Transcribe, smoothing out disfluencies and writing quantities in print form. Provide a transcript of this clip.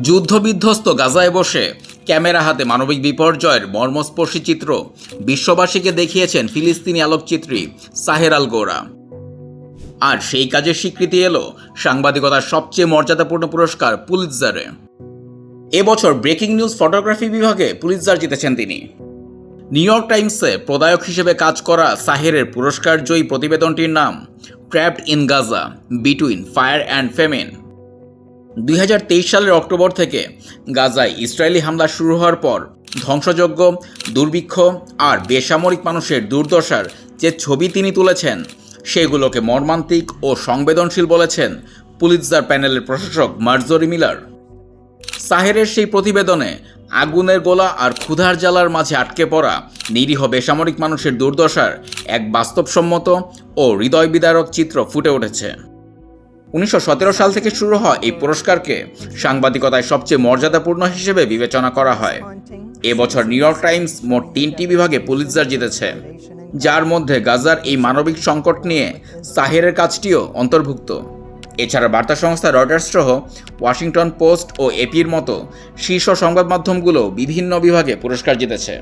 যুদ্ধবিধ্বস্ত গাজায় বসে ক্যামেরা হাতে মানবিক বিপর্যয়ের মর্মস্পর্শী চিত্র বিশ্ববাসীকে দেখিয়েছেন ফিলিস্তিনি আলোকচিত্রী সাহের আল গোরা। আর সেই কাজের স্বীকৃতি এলো সাংবাদিকতার সবচেয়ে মর্যাদাপূর্ণ পুরস্কার পুলিৎজারে। এবছর ব্রেকিং নিউজ ফটোগ্রাফি বিভাগে পুলিৎজার জিতেছেন তিনি। নিউ ইয়র্ক টাইমসে প্রদায়ক হিসেবে কাজ করা সাহেরের পুরস্কার জয়ী প্রতিবেদনটির নাম trapped in Gaza between fire and famine. 2023 সালের অক্টোবর থেকে গাজায় ইসরায়েলি হামলা শুরু হওয়ার পর ধ্বংসযজ্ঞ, দুর্ভিক্ষ আর বেসামরিক মানুষের দুর্দশার যে ছবি তিনি তুলেছেন সেগুলোকে মর্মান্তিক ও সংবেদনশীল বলেছেন পুলিৎজার প্যানেলের প্রশাসক মার্জরি মিলার। সাহেরের সেই প্রতিবেদনে আগুনের গোলা আর ক্ষুধার জ্বালার মাঝে আটকে পড়া নিরীহ বেসামরিক মানুষের দুর্দশার এক বাস্তবসম্মত ও হৃদয় বিদারক চিত্র ফুটে উঠেছে। 1917 সাল থেকে শুরু হওয়া এই পুরস্কারকে সাংবাদিকতায় সবচেয়ে মর্যাদাপূর্ণ হিসেবে বিবেচনা করা হয়। এবছর নিউ ইয়র্ক টাইমস মোট 3টি বিভাগে পুলিৎজার জিতেছে, যার মধ্যে গাজার এই মানবিক সংকট নিয়ে সাহেরের কাজটিও অন্তর্ভুক্ত। এছাড়া বার্তা সংস্থা রয়টার্স সহ ওয়াশিংটন পোস্ট ও এপির মতো শীর্ষ সংবাদ মাধ্যমগুলো বিভিন্ন বিভাগে পুরস্কার জিতেছে।